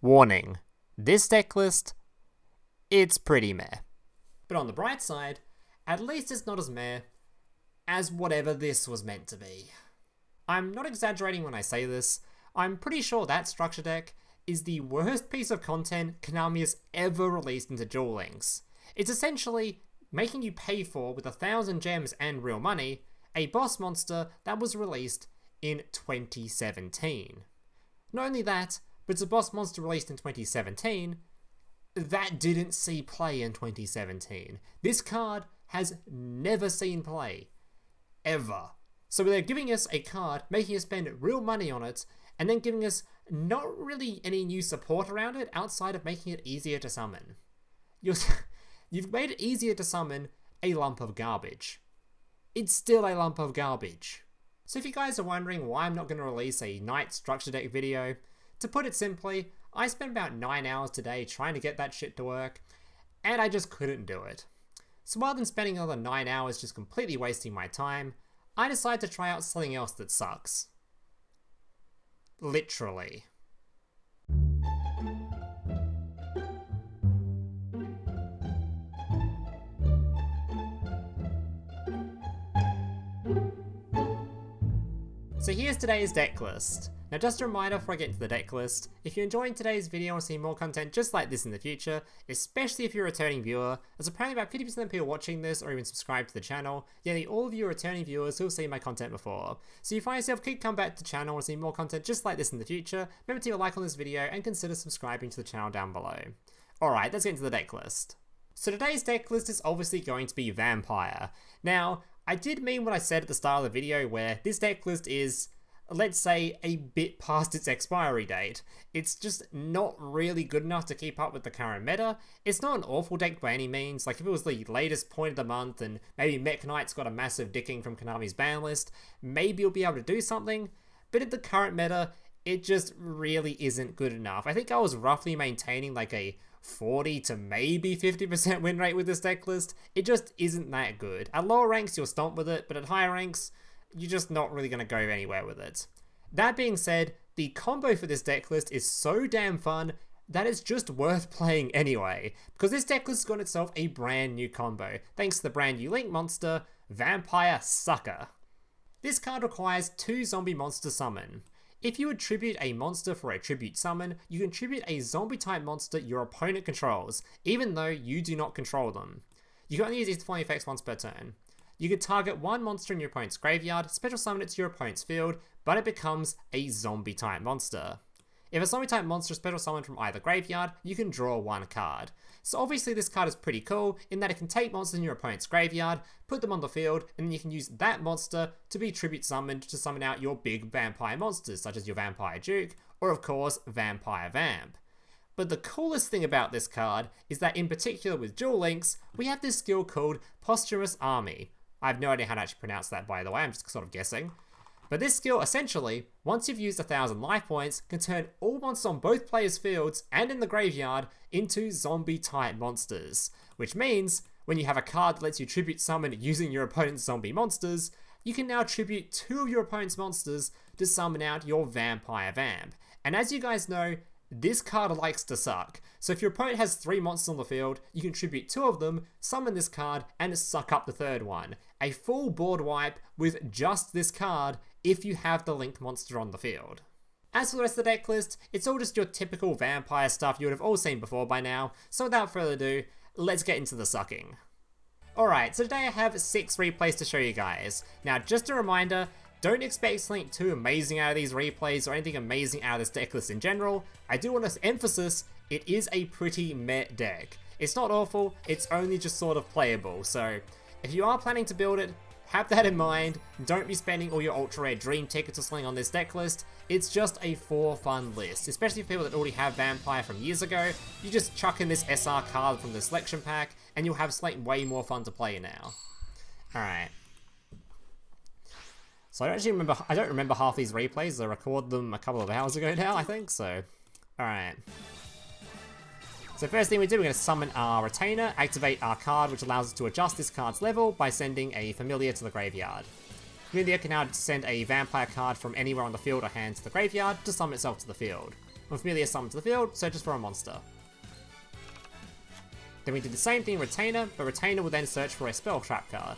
Warning, this deck list, it's pretty meh. But on the bright side, at least it's not as meh as whatever this was meant to be. I'm not exaggerating when I say this. I'm pretty sure that structure deck is the worst piece of content Konami has ever released into Duel Links. It's essentially making you pay for, with 1,000 gems and real money, a boss monster that was released in 2017. Not only that, but it's a boss monster released in 2017 that didn't see play in 2017. This card has never seen play. Ever. So they're giving us a card, making us spend real money on it, and then giving us not really any new support around it outside of making it easier to summon. You've made it easier to summon a lump of garbage. It's still a lump of garbage. So if you guys are wondering why I'm not going to release a Knight structure deck video, to put it simply, I spent about 9 hours today trying to get that shit to work, and I just couldn't do it. So rather than spending another 9 hours just completely wasting my time, I decided to try out something else that sucks. Literally. So here's today's deck list. Now just a reminder before I get into the deck list, if you're enjoying today's video and see more content just like this in the future, especially if you're a returning viewer, as apparently about 50% of people watching this or even subscribed to the channel, nearly all of you are returning viewers who have seen my content before. So if you find yourself keep come back to the channel and see more content just like this in the future, remember to leave a like on this video and consider subscribing to the channel down below. Alright, let's get into the deck list. So today's deck list is obviously going to be Vampire. Now, I did mean what I said at the start of the video where this deck list is, let's say, a bit past its expiry date. It's just not really good enough to keep up with the current meta. It's not an awful deck by any means. Like if it was the latest point of the month and maybe Mech Knight's got a massive dicking from Konami's ban list, maybe you'll be able to do something. But in the current meta, it just really isn't good enough. I think I was roughly maintaining like a 40 to maybe 50% win rate with this deck list. It just isn't that good. At lower ranks, you'll stomp with it, but at higher ranks, you're just not really going to go anywhere with it. That being said, the combo for this deck list is so damn fun that it's just worth playing anyway, because this deck list has got itself a brand new combo, thanks to the brand new Link monster, Vampire Sucker. This card requires 2 zombie monster summon. If you attribute a monster for a tribute summon, you can tribute a zombie type monster your opponent controls, even though you do not control them. You can only use these following effects once per turn. You can target one monster in your opponent's graveyard, special summon it to your opponent's field, but it becomes a zombie type monster. If a zombie type monster is special summoned from either graveyard, you can draw 1 card. So obviously this card is pretty cool in that it can take monsters in your opponent's graveyard, put them on the field, and then you can use that monster to be tribute summoned to summon out your big vampire monsters, such as your Vampire Duke, or of course, Vampire Vamp. But the coolest thing about this card is that in particular with Duel Links, we have this skill called Posthumous Army. I have no idea how to actually pronounce that, by the way, I'm just sort of guessing. But this skill, essentially, once you've used 1,000 life points, can turn all monsters on both players' fields and in the graveyard into zombie-type monsters. Which means, when you have a card that lets you tribute summon using your opponent's zombie monsters, you can now tribute 2 of your opponent's monsters to summon out your Vampire Vamp. And as you guys know, this card likes to suck. So if your opponent has 3 monsters on the field, you can tribute 2 of them, summon this card, and suck up the 3rd one. A full board wipe with just this card if you have the Link monster on the field. As for the rest of the deck list, it's all just your typical vampire stuff you would have all seen before by now, so without further ado, let's get into the sucking. Alright, so today I have 6 replays to show you guys. Now just a reminder, don't expect something too amazing out of these replays or anything amazing out of this deck list in general. I do want to emphasize, it is a pretty meh deck. It's not awful, it's only just sort of playable, so if you are planning to build it, have that in mind. Don't be spending all your ultra rare dream tickets or something on this deck list. It's just a for fun list, especially for people that already have Vampire from years ago. You just chuck in this SR card from the selection pack and you'll have something way more fun to play now. Alright. So I don't remember half these replays. I recorded them a couple of hours ago now, I think, so alright. So first thing we do, we're going to summon our Retainer, activate our card, which allows us to adjust this card's level by sending a Familiar to the graveyard. Familiar can now send a Vampire card from anywhere on the field or hand to the graveyard to summon itself to the field. When Familiar summons to the field, searches for a monster. Then we did the same thing with Retainer, but Retainer will then search for a spell trap card,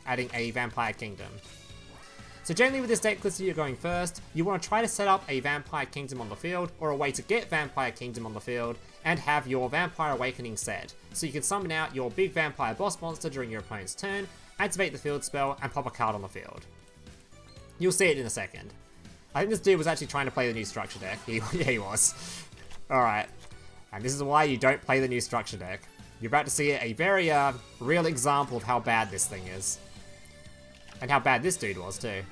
adding a Vampire Kingdom. So generally with this deck list, you're going first, you want to try to set up a Vampire Kingdom on the field, or a way to get Vampire Kingdom on the field, and have your Vampire Awakening set. So you can summon out your big Vampire boss monster during your opponent's turn, activate the field spell, and pop a card on the field. You'll see it in a second. I think this dude was actually trying to play the new structure deck. Yeah, he was. Alright. And this is why you don't play the new structure deck. You're about to see a very real example of how bad this thing is. And how bad this dude was too.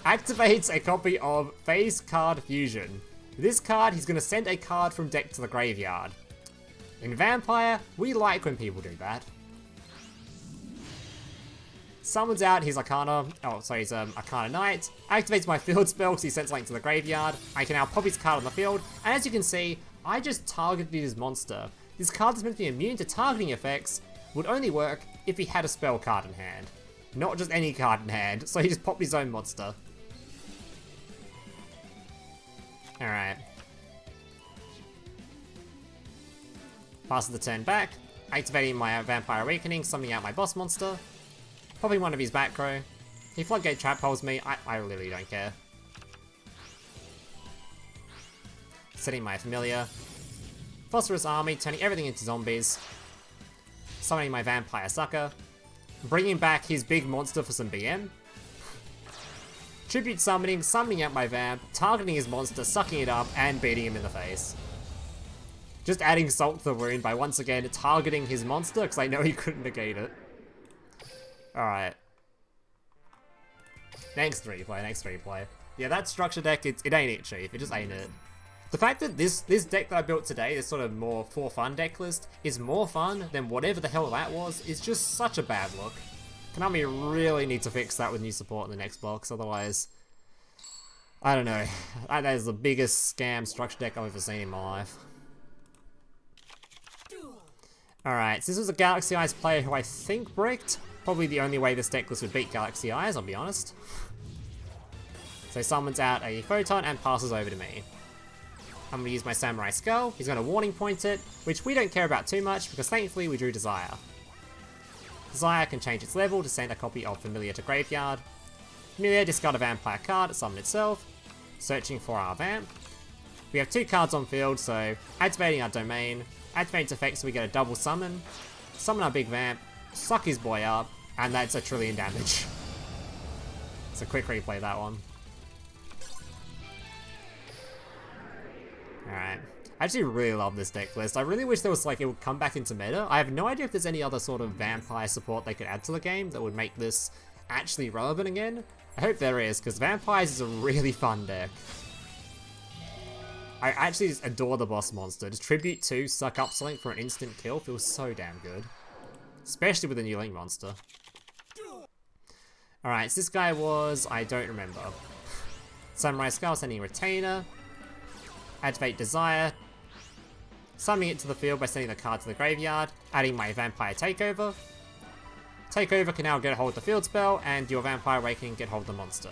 Activates a copy of Phase Card Fusion. This card, he's going to send a card from deck to the graveyard. In Vampire, we like when people do that. Summons out his Arcana, his Arcana Knight, activates my field spell because he sends something to the graveyard. I can now pop his card on the field, and as you can see, I just targeted his monster. This card that's meant to be immune to targeting effects would only work if he had a spell card in hand. Not just any card in hand, so he just popped his own monster. Alright. Passes the turn back, activating my Vampire Awakening, summoning out my boss monster, popping one of his back row. He Floodgate Trap Holes me, I really don't care. Setting my Familiar. Phosphorus Army, turning everything into zombies. Summoning my Vampire Sucker. Bringing back his big monster for some BM. Tribute summoning, summoning out my Vamp, targeting his monster, sucking it up, and beating him in the face. Just adding salt to the wound by once again targeting his monster, because I know he couldn't negate it. Alright. Next replay. Yeah, that structure deck, it ain't it, Chief. It just ain't it. The fact that this deck that I built today, this sort of more for fun deck list, is more fun than whatever the hell that was, is just such a bad look. Konami really need to fix that with new support in the next box, otherwise, I don't know. That is the biggest scam structure deck I've ever seen in my life. Alright, so this was a Galaxy Eyes player who I think bricked. Probably the only way this deck list would beat Galaxy Eyes, I'll be honest. So summons out a Photon and passes over to me. I'm going to use my Samurai Skull, he's going to Warning Point it, which we don't care about too much because thankfully we drew Desire. Desire can change its level to send a copy of Familiar to graveyard. Familiar, discard a Vampire card, summon itself, searching for our Vamp. We have 2 cards on field, so activating our Domain, activating its effect so we get a double summon, summon our big Vamp, suck his boy up, and that's a trillion damage. It's a quick replay, that one. Alright. I actually really love this deck list. I really wish there was it would come back into meta. I have no idea if there's any other sort of Vampire support they could add to the game that would make this actually relevant again. I hope there is, because Vampires is a really fun deck. I actually just adore the boss monster. Just Tribute 2, suck up something for an instant kill feels so damn good. Especially with the new Link monster. Alright, so this guy was... I don't remember. Samurai Skull sending Retainer. Activate Desire. Summoning it to the field by sending the card to the graveyard. Adding my Vampire Takeover. Takeover can now get hold of the field spell, and your Vampire Awakening get hold of the monster.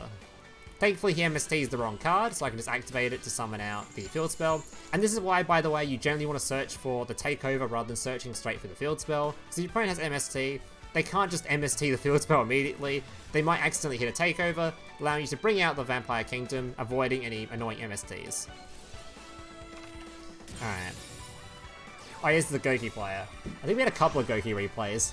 Thankfully he MSTs the wrong card, so I can just activate it to summon out the field spell. And this is why, by the way, you generally want to search for the Takeover rather than searching straight for the field spell. So if your opponent has MST, they can't just MST the field spell immediately. They might accidentally hit a Takeover, allowing you to bring out the Vampire Kingdom, avoiding any annoying MSTs. Alright. Oh, here's the Goki player. I think we had a couple of Goki replays.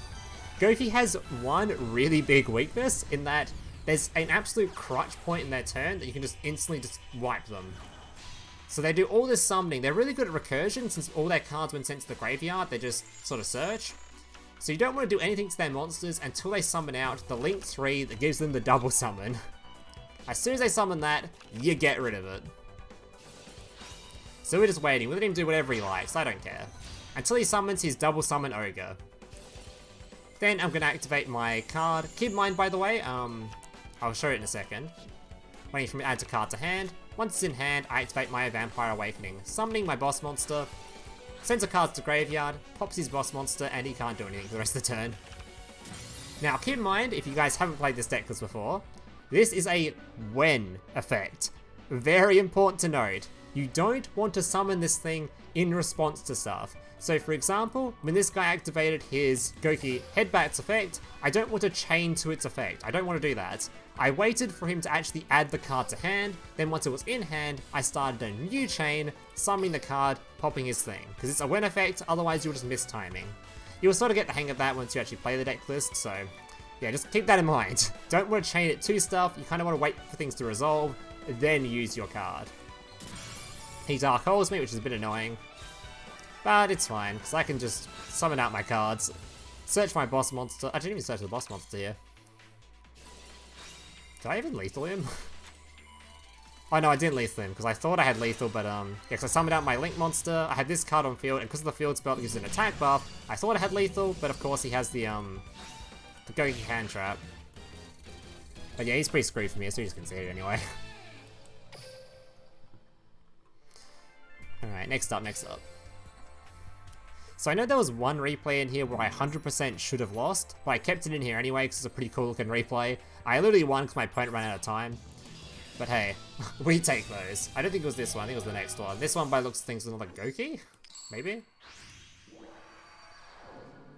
Goki has one really big weakness in that there's an absolute crutch point in their turn that you can just instantly just wipe them. So they do all this summoning. They're really good at recursion since all their cards when sent to the graveyard, they just sort of search. So you don't want to do anything to their monsters until they summon out the Link 3 that gives them the double summon. As soon as they summon that, you get rid of it. So we're just waiting. We're letting him do whatever he likes. I don't care. Until he summons his double summon Ogre. Then I'm going to activate my card. Keep in mind, by the way, I'll show it in a second. Waiting for me to add a card to hand. Once it's in hand, I activate my Vampire Awakening. Summoning my boss monster. Sends a card to graveyard. Pops his boss monster, and he can't do anything for the rest of the turn. Now, keep in mind, if you guys haven't played this deck list before, this is a when effect. Very important to note. You don't want to summon this thing in response to stuff. So for example, when this guy activated his Goki Headbat's effect, I don't want to chain to its effect. I don't want to do that. I waited for him to actually add the card to hand, then once it was in hand, I started a new chain, summoning the card, popping his thing. Because it's a win effect, otherwise you'll just miss timing. You'll sort of get the hang of that once you actually play the deck list, so yeah, just keep that in mind. Don't want to chain it to stuff, you kind of want to wait for things to resolve, then use your card. He Dark Holes me, which is a bit annoying. But it's fine, because I can just summon out my cards, search my boss monster. I didn't even search the boss monster here. Did I even lethal him? Oh no, I didn't lethal him, because I thought I had lethal, but yeah, because I summoned out my Link monster, I had this card on field, and because of the field spell that gives an attack buff, I thought I had lethal, but of course he has the Goki hand trap. But yeah, he's pretty screwed for me, so he's considered anyway. Alright, next up. So I know there was one replay in here where I 100% should have lost, but I kept it in here anyway because it's a pretty cool looking replay. I literally won because my opponent ran out of time. But hey, we take those. I don't think it was this one, I think it was the next one. This one by looks of things was another Goki? Maybe?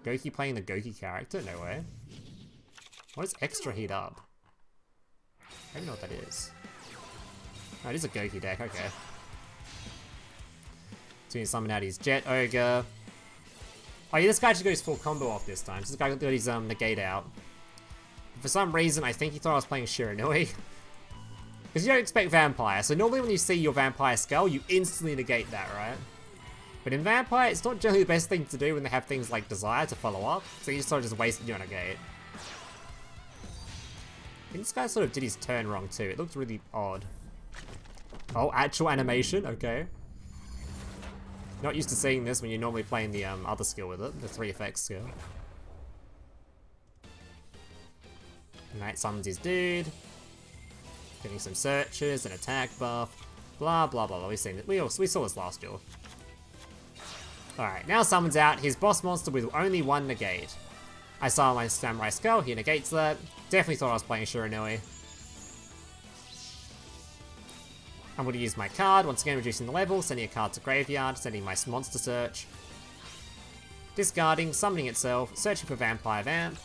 Goki playing the Goki character? No way. What is extra heat up? I don't know what that is. Oh, it is a Goki deck, okay. So he's summon out his Jet Ogre. Oh yeah, this guy actually got his full combo off this time. So this guy got his negate out. For some reason, I think he thought I was playing Shiranui. Because you don't expect Vampire, so normally when you see your Vampire skull, you instantly negate that, right? But in Vampire, it's not generally the best thing to do when they have things like Desire to follow up, so you sort of just wasted your negate. I think this guy sort of did his turn wrong too, it looked really odd. Oh, actual animation, okay. Not used to seeing this when you're normally playing the other skill with it, the 3 effects skill. Knight summons his dude. Getting some searches, an attack buff, blah blah blah. We've seen it. We saw this last duel. Alright, now summons out his boss monster with only 1 negate. I saw my Samurai Skull, he negates that. Definitely thought I was playing Shiranui. I'm going to use my card, once again reducing the level, sending a card to graveyard, sending my monster search. Discarding, summoning itself, searching for Vampire Vamp.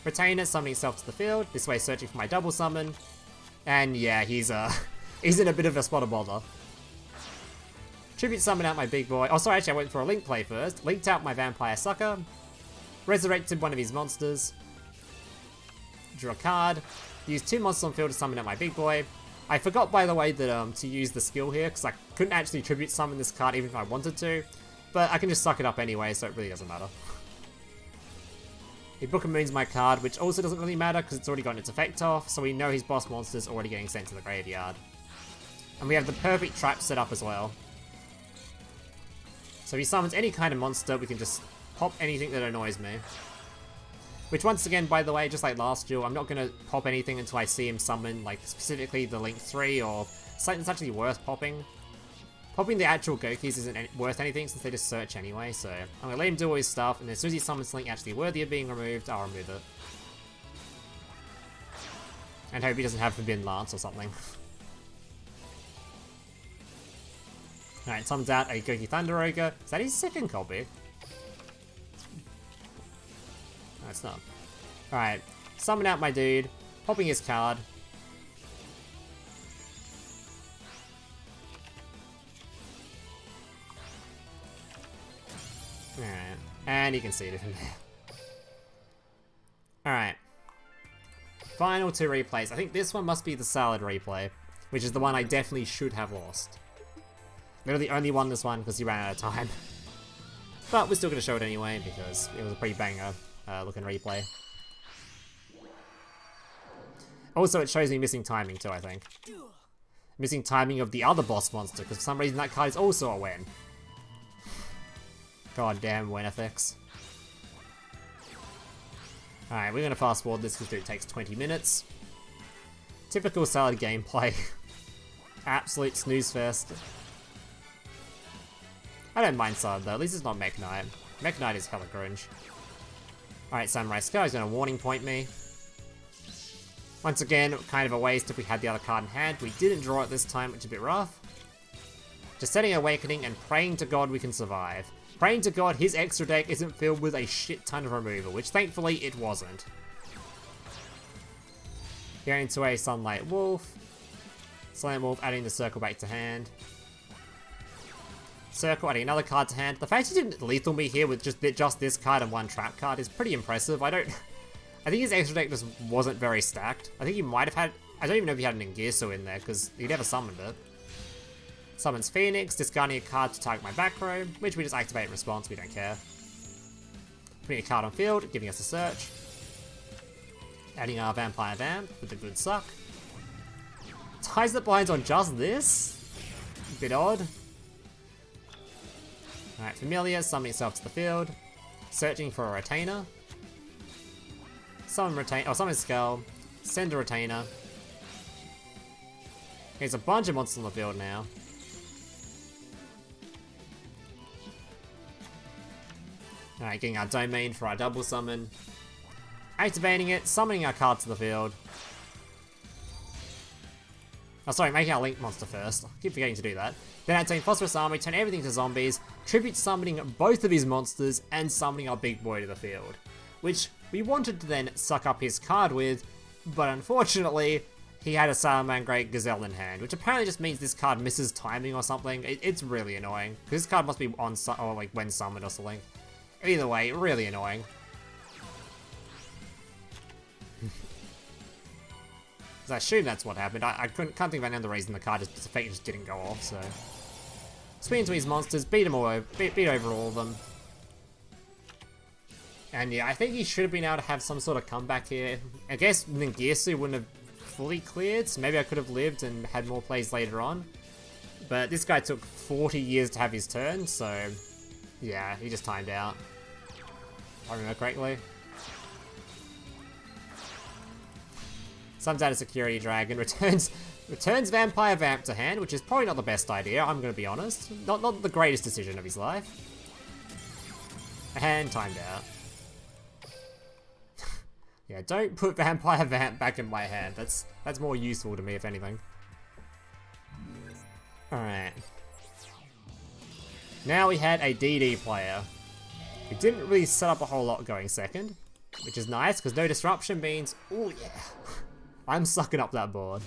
Retainer, summoning itself to the field, this way searching for my double summon. And yeah, he's in a bit of a spot of bother. Tribute summon out my big boy. Oh sorry, actually I went for a Link play first. Linked out my Vampire Sucker. Resurrected one of his monsters. Drew a card. Used 2 monsters on field to summon out my big boy. I forgot, by the way, that to use the skill here, because I couldn't actually tribute summon this card even if I wanted to. But I can just suck it up anyway, so it really doesn't matter. He Book of Moon's my card, which also doesn't really matter because it's already gotten its effect off, so we know his boss monster's already getting sent to the graveyard. And we have the perfect trap set up as well. So if he summons any kind of monster, we can just pop anything that annoys me. Which once again, by the way, just like last duel, I'm not going to pop anything until I see him summon, like, specifically the Link 3 or something that's actually worth popping. Popping the actual Gokis isn't worth anything since they just search anyway, so I'm going to let him do all his stuff, and as soon as he summons Link actually worthy of being removed, I'll remove it. And hope he doesn't have Forbidden Lance or something. Alright, summons out a Goki Thunder Ogre. Is that his second copy? No, it's not. Alright, summon out my dude, popping his card. Alright, and you can see it from there. Alright. Final 2 replays. I think this one must be the Salad replay, which is the one I definitely should have lost. Literally only won this one because he ran out of time. But we're still going to show it anyway because it was a pretty banger looking replay. Also, it shows me missing timing too, I think. Missing timing of the other boss monster because for some reason that card is also a win. God damn win effects. Alright, we're going to fast forward this because it takes 20 minutes. Typical Salad gameplay. Absolute snooze fest. I don't mind Salad though, at least it's not Mech Knight. Mech Knight is hella cringe. Alright, Samurai Skull is going to warning point me. Once again, kind of a waste if we had the other card in hand. We didn't draw it this time, which is a bit rough. Just setting Awakening and praying to God we can survive. Praying to God his extra deck isn't filled with a shit ton of removal, which thankfully it wasn't. Going into a Sunlight Wolf. Sunlight Wolf adding the Circle back to hand. Circle adding another card to hand. The fact he didn't lethal me here with just this card and one trap card is pretty impressive. I think his extra deck just wasn't very stacked. I think he might have had... I don't even know if he had an Ngirsu in there, because he never summoned it. Summons Phoenix, discarding a card to target my back row, which we just activate in response, we don't care. Putting a card on field, giving us a search. Adding our Vampire Vamp with a good suck. Ties the blinds on just this? A bit odd. Alright, Familiar, summoning itself to the field. Searching for a Retainer. Summon Skull. Send a Retainer. There's a bunch of monsters on the field now. Alright, getting our Domain for our double summon. Activating it, summoning our card to the field. Oh, sorry, making our Link monster first. I keep forgetting to do that. Then activating Phosphorus Army, turn everything to zombies, tribute summoning both of his monsters, and summoning our big boy to the field. Which we wanted to then suck up his card with, but unfortunately, he had a Salamangreat Gazelle in hand, which apparently just means this card misses timing or something. It's really annoying. This card must be on or like when summoned or something. Either way, really annoying. I assume that's what happened. I can't think of any other reason the card just didn't go off, so... Swing into his monsters, beat over all of them. And yeah, I think he should have been able to have some sort of comeback here. I guess Ngirsu wouldn't have fully cleared, so maybe I could have lived and had more plays later on. But this guy took 40 years to have his turn, so... Yeah, he just timed out. If I remember correctly. Summons out a Security Dragon, returns Vampire Vamp to hand, which is probably not the best idea, I'm gonna be honest. Not the greatest decision of his life. And timed out. Yeah, don't put Vampire Vamp back in my hand. That's more useful to me, if anything. Alright. Now we had a DD player who didn't really set up a whole lot going second, which is nice, because no disruption means, oh yeah, I'm sucking up that board.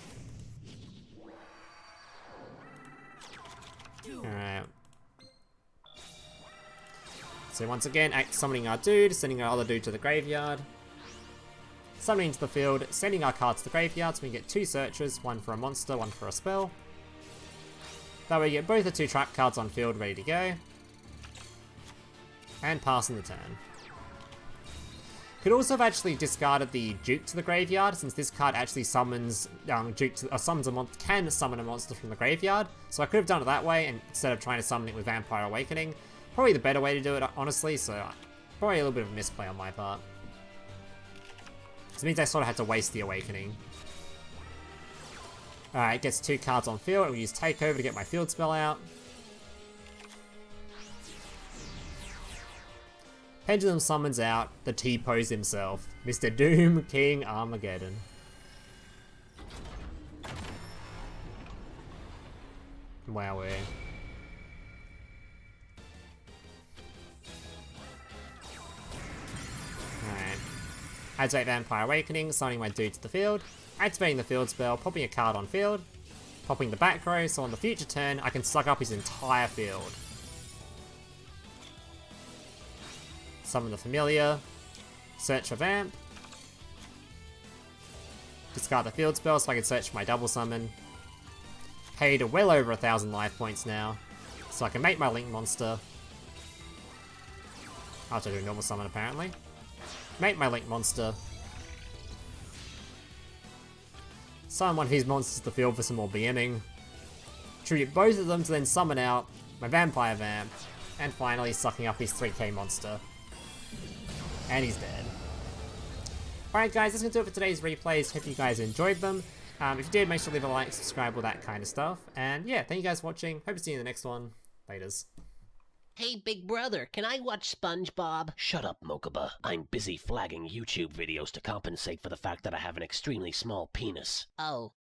Alright. So once again, summoning our dude, sending our other dude to the graveyard. Summoning to the field, sending our cards to the graveyard, so we can get 2 searches, one for a monster, one for a spell. That way we get both the 2 trap cards on field ready to go. And passing the turn. Could also have actually discarded the Duke to the graveyard, since this card actually summons can summon a monster from the graveyard. So I could have done it that way, and instead of trying to summon it with Vampire Awakening. Probably the better way to do it, honestly, so probably a little bit of a misplay on my part. So it means I sort of had to waste the Awakening. Alright, gets 2 cards on field, and we use Takeover to get my field spell out. Pendulum summons out the T-pose himself, Mr. Doom King Armageddon. Wowee. Alright. Activate Vampire Awakening, summoning my dude to the field. Activating the field spell, popping a card on field. Popping the back row, so on the future turn, I can suck up his entire field. Summon the Familiar. Search for Vamp. Discard the field spell so I can search for my double summon. Paid well over 1,000 life points now, so I can make my Link monster. I'll have to do a normal summon apparently. Make my Link monster. Summon one of his monsters to the field for some more BMing. Tribute both of them to then summon out my Vampire Vamp. And finally sucking up his 3k monster. And he's dead. Alright guys, that's going to do it for today's replays. Hope you guys enjoyed them. If you did, make sure to leave a like, subscribe, all that kind of stuff. And yeah, thank you guys for watching. Hope to see you in the next one. Laters. Hey, big brother, can I watch SpongeBob? Shut up, Mokuba. I'm busy flagging YouTube videos to compensate for the fact that I have an extremely small penis. Oh.